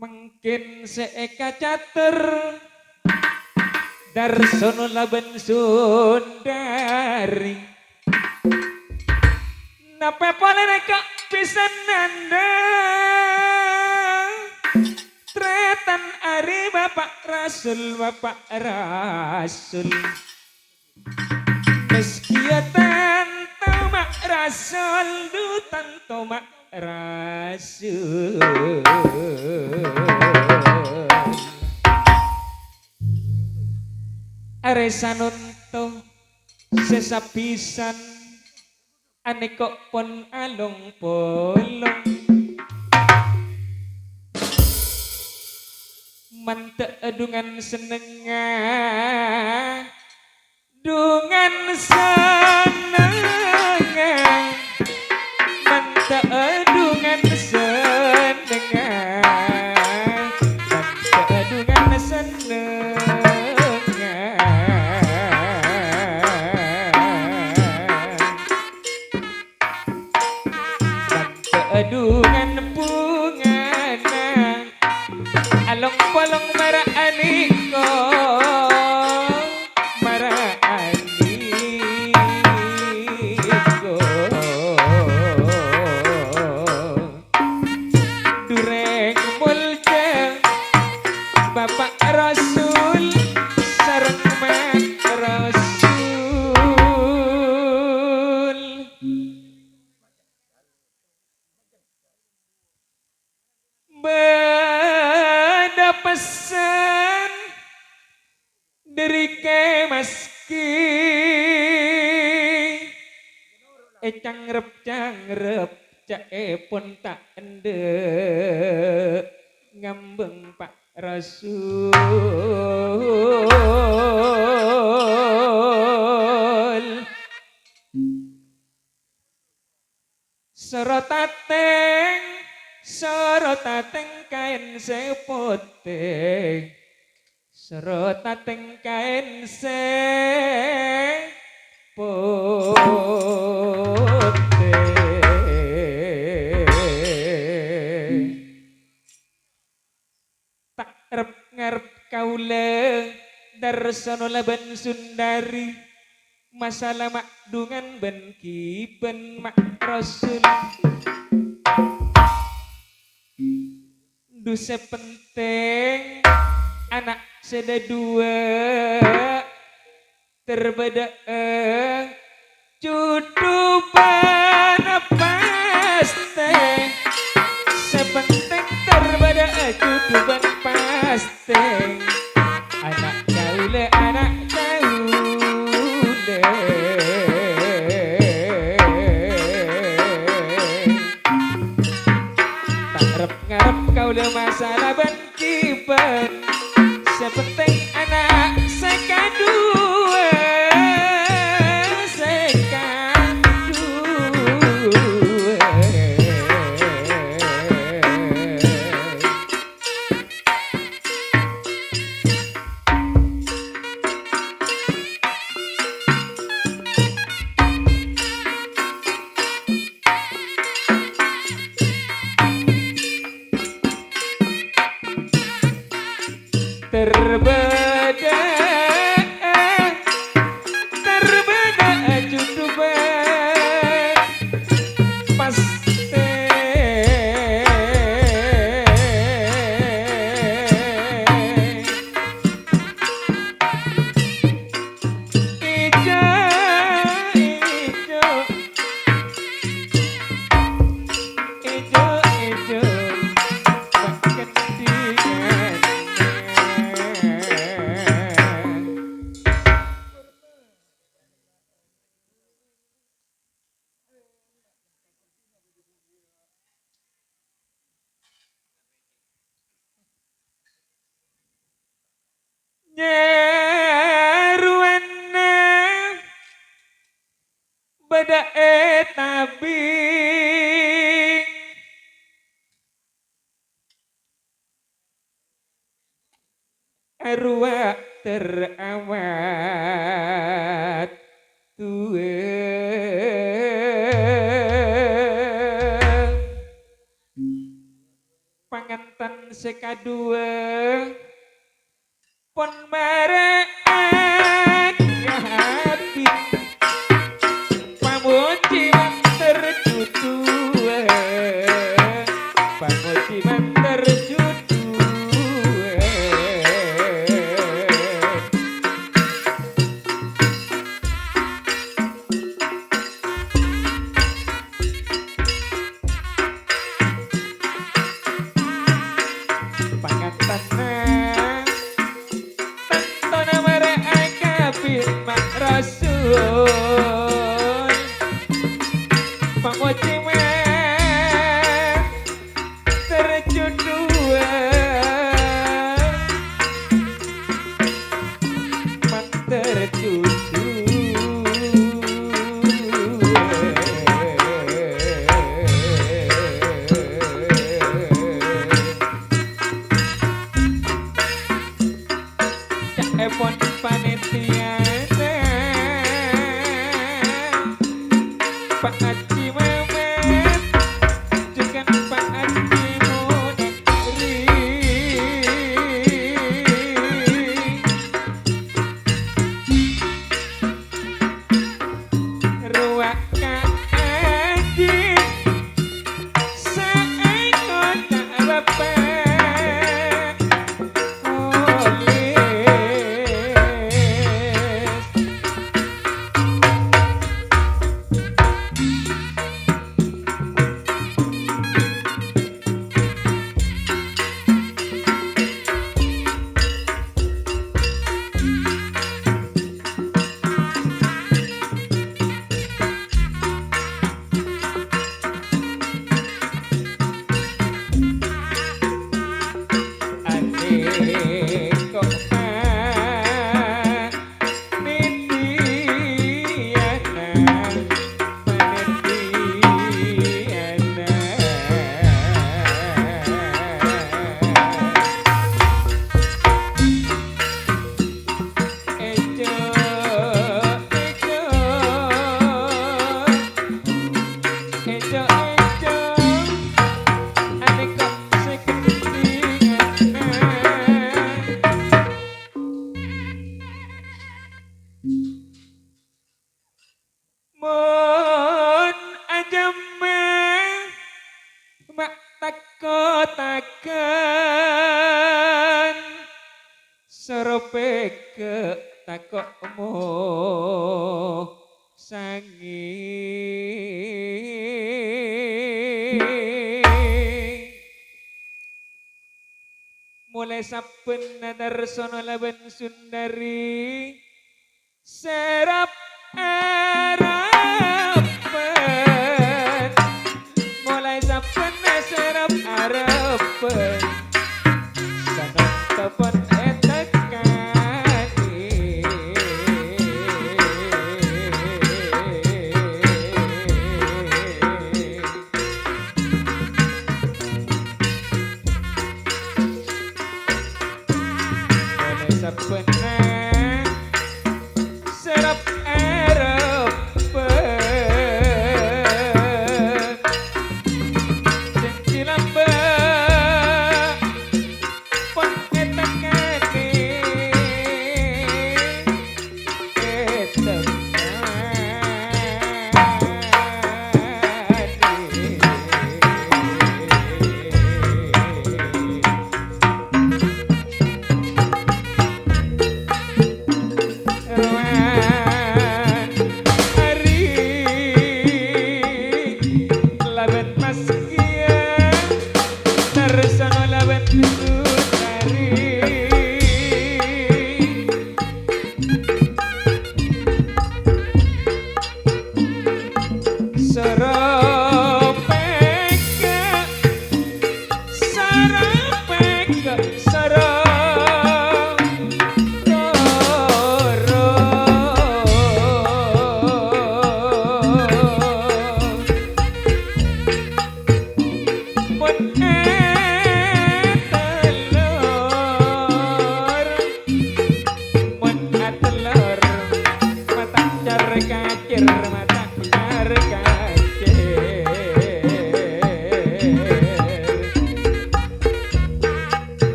Mungkin seeka catur darsono laban Sundari napa palereka pisan nanda tretan ari Bapak Rasul meskiatan tamak Rasul dutan tamak Rasul aresanunto sesapisan ane kok pon along polong mante dungan senengah dungan senengah mante dungan senengah mante dungan senengah adungan pungana along polong mara aniko dureng mulja Bapak Rasul sareng Mak Rasul beda pesan dari kemaski cangrep pun tak ende ngambeng Pak Rasul sorotateng kain seputih sorotateng kain seputih tak ngarep kaula darsono laban Sundari masalah makdungan ben kiben Mak Rasul dusa penting anak seda dua terbeda cudupan paste sepenting terbeda cudupan paste anak kaule ngarep kaula masalah ban kiban sepenting anak sekadua terbeda cuduban paste ijo nyeruana beda tabing arwah terawat tua panganten sekadua pon marek hati pamuji terjudu pamuji terjudu pangatana tantona marek mak rasul pamuji terjudu terjudu epon panitiana Pak Haji Mamet juga Pak Haji Muniri ruak kaji seekor tak bapak oleh Mun ajamah mak takotaken serope ke takokmu sangi mulai saben nadarsono laban sundari serap harapan mulai saben serap harapan sanok tepon etekani mulai saben serap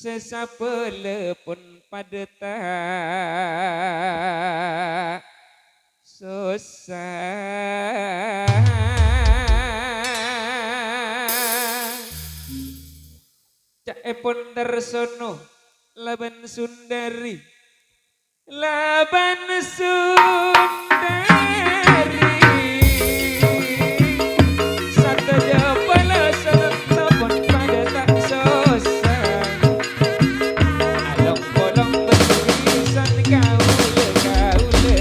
sesapele pun padeta susah caepun tersono laban sundari laban sundari satu jepala satu pun pada tak susah along bolong bertulisan kaule kaule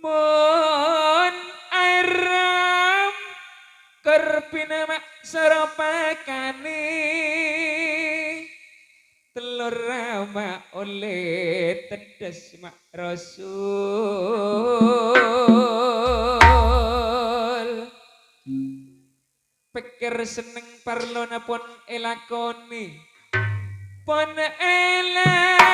Mon aram kerpina mak serapakane telur rama oleh tedes mak rasul pikir seneng parlona pon elakoni pon elakoni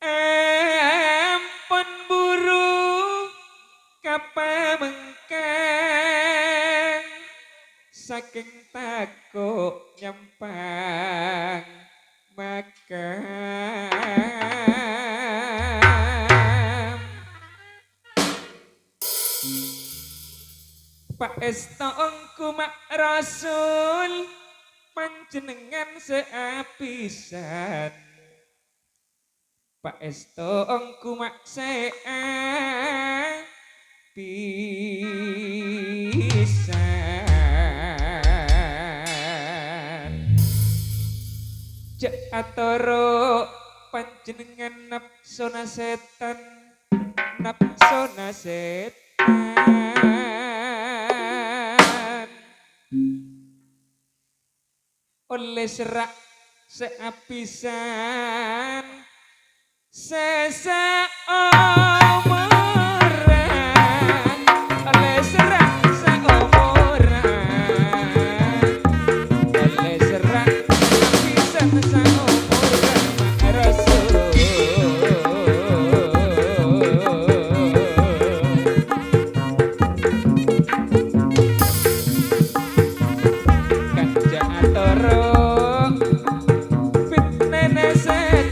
Ampun buru kapamengkang saking takuk nyempang makam Pak Estongku mak Rasul panjenengan seapisan Pak Estongku maksea pisan Jak atoro panjenengan napsona setan napsona setan oleh serak seapisan sesa omoran oleh serak seomoran oleh serak seapisan seomoran mak rasul kanja atoro fitnene setan